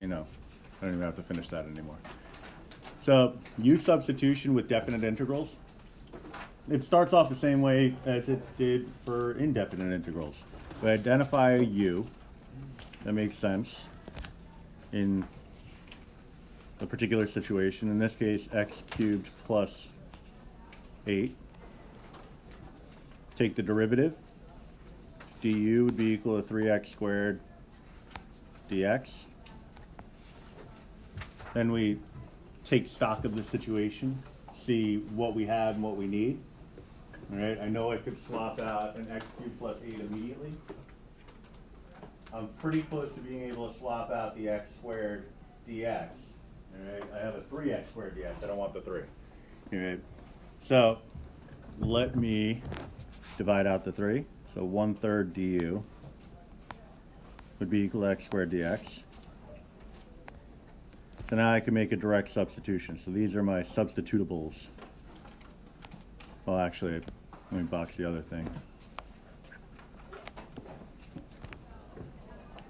I don't even have to finish that anymore. So use substitution with definite integrals. It starts off the same way as it did for indefinite integrals. We identify a u that makes sense in a particular situation. In this case, x cubed plus 8. Take the derivative. Du would be equal to 3x squared dx. Then we take stock of the situation, see what we have and what we need. All right, I know I could swap out an x cubed plus 8 immediately. I'm pretty close to being able to swap out the x squared dx. All right, I have a 3x squared dx. I don't want the 3. All right, so let me divide out the 3. So 1/3 du would be equal to x squared dx. So now I can make a direct substitution. So these are my substitutables. Well, actually, let me box the other thing.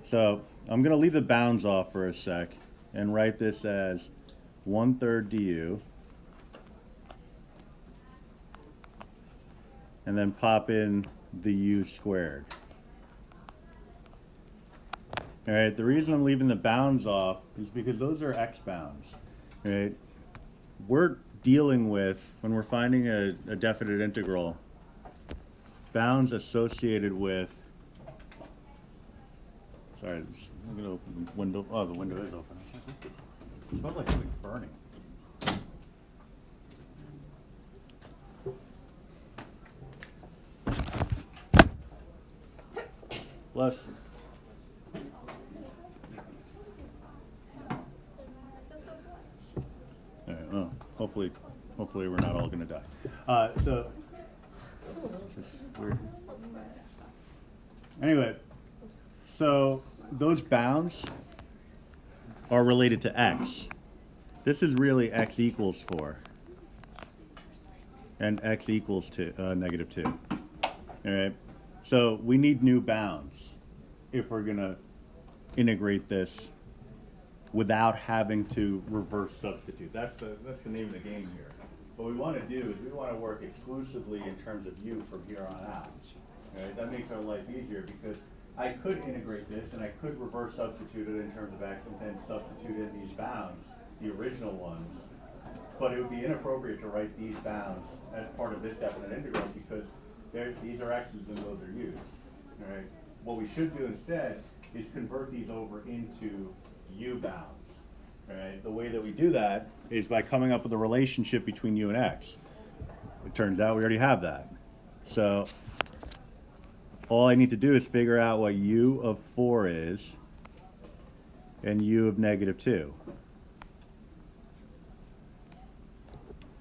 So I'm going to leave the bounds off for a sec and write this as 1/3 du, and then pop in the u squared. All right, the reason I'm leaving the bounds off is because those are x bounds. Right? We're dealing with, when we're finding a definite integral, bounds associated with, sorry, I'm going to open the window. Oh, the window is open. It smells like something's burning. Bless you. All right, well, hopefully we're not all going to die. So, it's just weird. Anyway, so those bounds are related to x. This is really x equals 4, and x equals negative 2. All right. So we need new bounds if we're going to integrate this without having to reverse substitute. That's the name of the game here. What we want to do is we want to work exclusively in terms of u from here on out. Right? That makes our life easier because I could integrate this and I could reverse substitute it in terms of x and then substitute in these bounds, the original ones. But it would be inappropriate to write these bounds as part of this definite integral because these are x's and those are u's. All right? What we should do instead is convert these over into u bounds. All right? The way that we do that is by coming up with a relationship between u and x. It turns out we already have that. So all I need to do is figure out what u of 4 is and u of negative 2.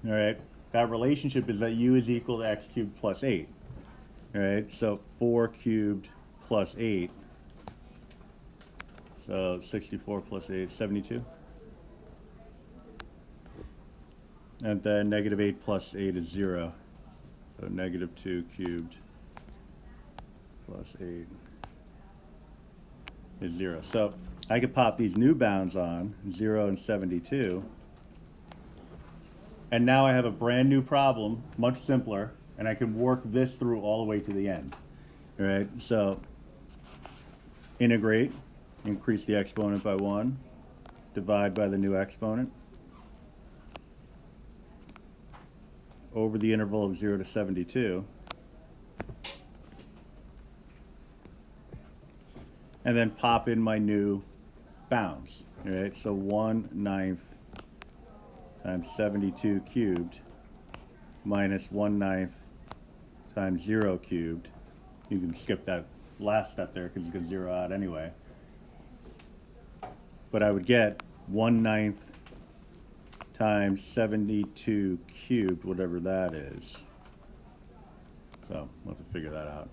All right? That relationship is that u is equal to x cubed plus 8. All right, so 4 cubed plus 8. So 64 plus 8, 72. And then negative 8 plus 8 is 0. So negative 2 cubed plus 8 is 0. So I could pop these new bounds on, 0 and 72. And now I have a brand new problem, much simpler. And I can work this through all the way to the end. All right, so integrate, increase the exponent by 1, divide by the new exponent, over the interval of 0 to 72, and then pop in my new bounds. All right, so 1/9 times 72 cubed minus 1/9 times 0 cubed. You can skip that last step there because it's going to 0 out anyway. But I would get 1/9 times 72 cubed, whatever that is. So we'll have to figure that out.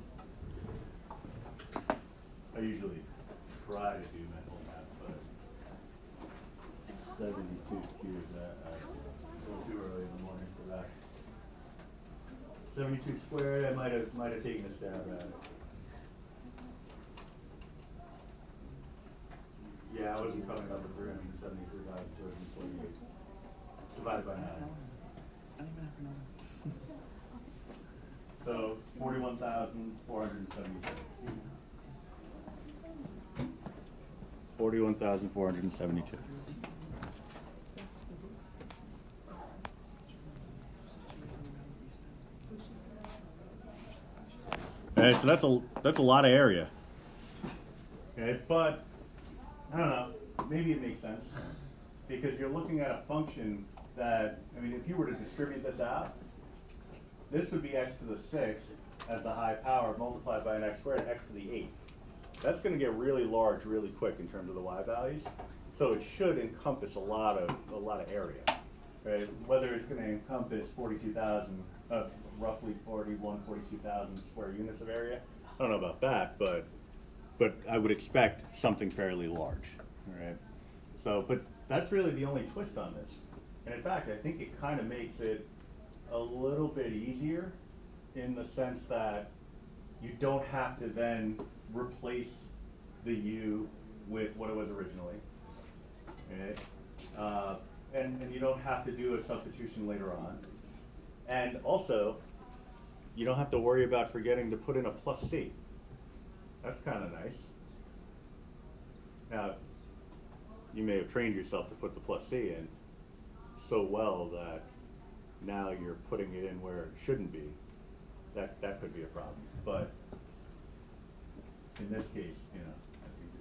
I usually try to do mental math, but 72 cubed, I go too early in the morning for that. 72 squared, I might have taken a stab at it. Yeah, I wasn't coming up with 473,248 divided by 9. So 41,472. 41,472. Okay, so that's a lot of area. Okay, but I don't know, maybe it makes sense because you're looking at a function that, I mean, if you were to distribute this out, this would be x to the 6th as the high power multiplied by an x squared, x to the 8th. That's going to get really large really quick in terms of the y values. So it should encompass a lot of area, right? Whether it's going to encompass 42,000, roughly 42,000 square units of area, I don't know about that, but I would expect something fairly large, right? So, but that's really the only twist on this. And in fact, I think it kind of makes it a little bit easier in the sense that you don't have to then replace the u with what it was originally, okay? And you don't have to do a substitution later on. And also, you don't have to worry about forgetting to put in a plus c. That's kind of nice. Now, you may have trained yourself to put the plus c in so well that now you're putting it in where it shouldn't be. That could be a problem. But in this case, you know, I think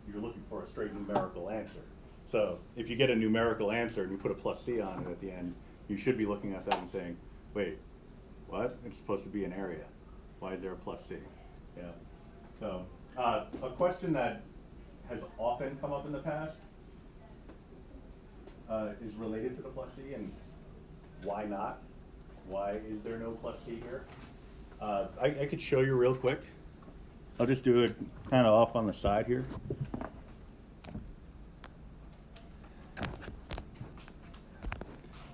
you're looking for a straight numerical answer. So if you get a numerical answer and you put a plus c on it at the end, you should be looking at that and saying, wait, what? It's supposed to be an area. Why is there a plus c? Yeah. So a question that has often come up in the past is related to the plus c, and why not? Why is there no plus c here? I could show you real quick. I'll just do it kind of off on the side here.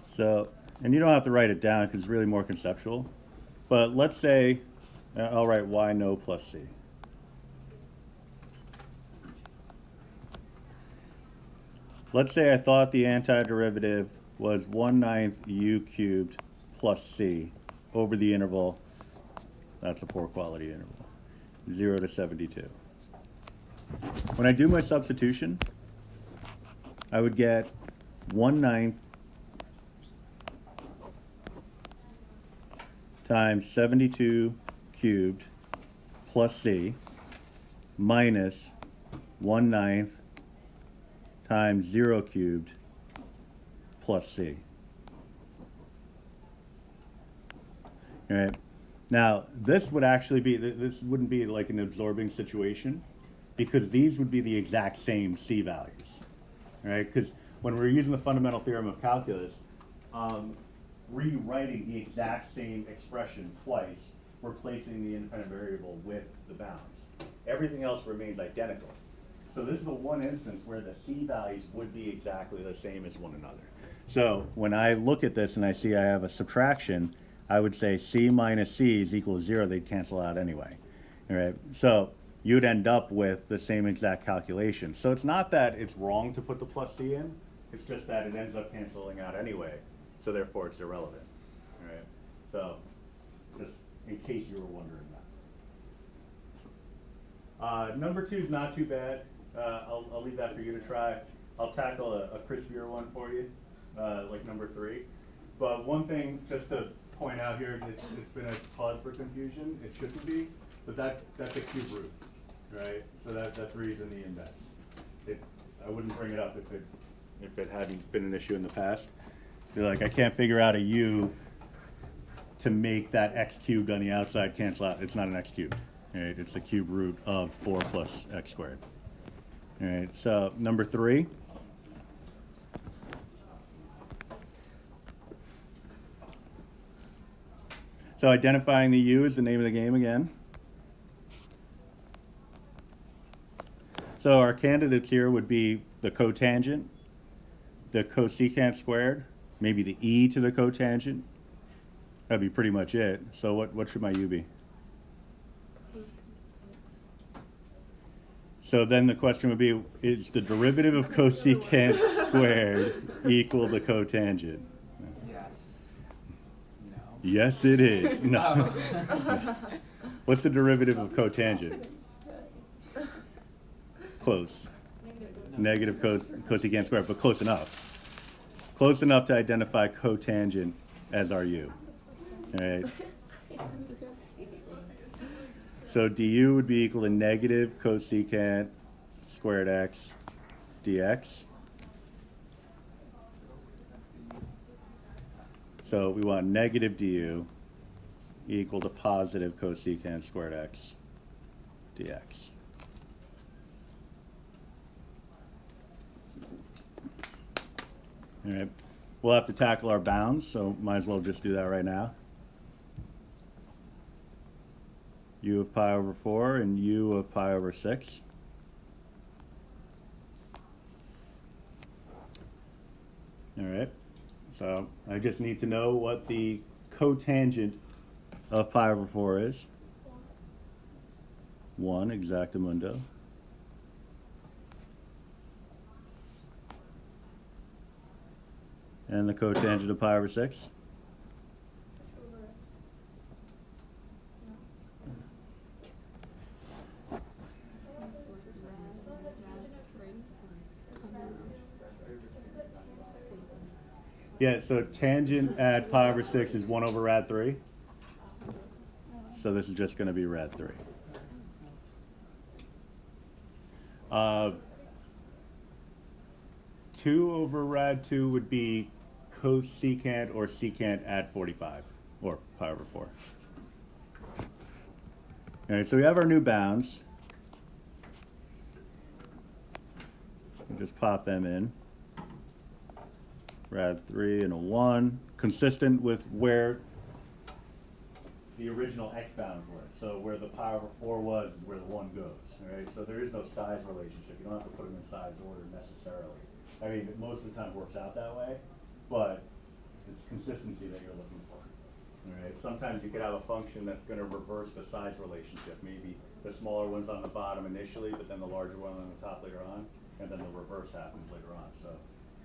So, and you don't have to write it down because it's really more conceptual. But let's say, I'll write y no plus c. Let's say I thought the antiderivative was 1/9 u cubed plus c over the interval, that's a poor quality interval, 0 to 72. When I do my substitution, I would get 1/9 times 72 cubed plus c minus 1/9 times 0 cubed plus c. All right. Now, this would actually be, this wouldn't be like an absorbing situation because these would be the exact same c values, right? Because when we're using the fundamental theorem of calculus, rewriting the exact same expression twice, replacing the independent variable with the bounds. Everything else remains identical. So this is the one instance where the c values would be exactly the same as one another. So when I look at this and I see I have a subtraction, I would say c minus c is equal to 0. They'd cancel out anyway. All right? So you'd end up with the same exact calculation. So it's not that it's wrong to put the plus c in. It's just that it ends up canceling out anyway. So therefore it's irrelevant. All right? So just in case you were wondering that. Number 2 is not too bad. I'll leave that for you to try. I'll tackle a crispier one for you, like number 3. But one thing just to point out here, it's been a cause for confusion. It shouldn't be, but that's a cube root, right? So that 3 is in the index. I wouldn't bring it up if it hadn't been an issue in the past. You're like, I can't figure out a u to make that x cubed on the outside cancel out. It's not an x cubed. Right? It's the cube root of 4 plus x squared. All right, so number 3. So identifying the u is the name of the game again. So our candidates here would be the cotangent, the cosecant squared, maybe the e to the cotangent. That'd be pretty much it. So what should my u be? So then the question would be, is the derivative of cosecant squared equal to cotangent? Yes. No. Yes, it is. No. Oh. What's the derivative of cotangent? Close. Negative cosecant squared, but close enough. Close enough to identify cotangent as our u. All right. So du would be equal to negative cosecant squared x dx. So we want negative du equal to positive cosecant squared x dx. All right. We'll have to tackle our bounds, so might as well just do that right now. U of pi over 4 and u of pi over 6. All right. So I just need to know what the cotangent of pi over 4 is. 1 exactamundo. And the cotangent of pi over 6? Yeah, so tangent at pi over 6 is 1 over rad 3. So this is just going to be rad 3. 2 over rad 2 would be cosecant or secant at 45, or pi over 4. All right, so we have our new bounds. We'll just pop them in. Rad 3 and a 1, consistent with where the original x bounds were. So where the pi over 4 was is where the 1 goes. All right, so there is no size relationship. You don't have to put them in size order necessarily. I mean, most of the time it works out that way, but it's consistency that you're looking for. All right, sometimes you could have a function that's going to reverse the size relationship. Maybe the smaller one's on the bottom initially, but then the larger one on the top later on, and then the reverse happens later on. So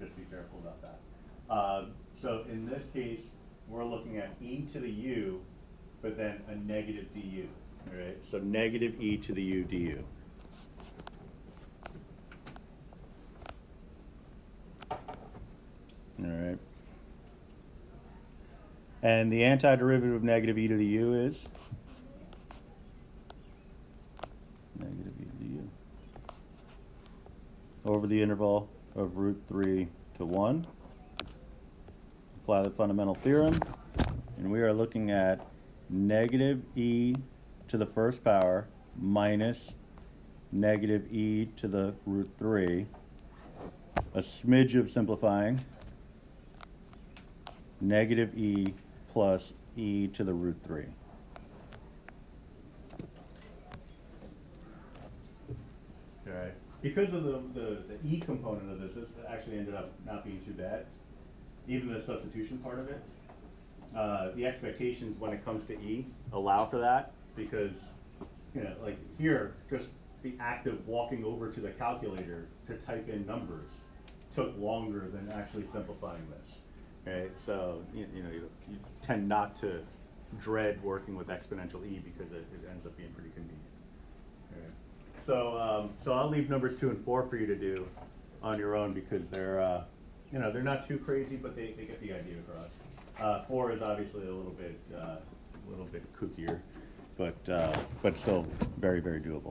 just be careful about that. So in this case, we're looking at e to the u, but then a negative du. All right, so negative e to the u du. All right. And the antiderivative of negative e to the u is? Negative e to the u. Over the interval of root 3 to 1. Apply the fundamental theorem. And we are looking at negative e to the first power minus negative e to the root 3. A smidge of simplifying. Negative e plus e to the root 3. All right. Because of the e component of this actually ended up not being too bad. Even the substitution part of it. The expectations when it comes to e allow for that because, you know, like here, just the act of walking over to the calculator to type in numbers took longer than actually simplifying this. Right, so you tend not to dread working with exponential e because it ends up being pretty convenient. Right. So I'll leave numbers 2 and 4 for you to do on your own because they're they're not too crazy, but they get the idea across. 4 is obviously a little bit kookier, but still very, very doable.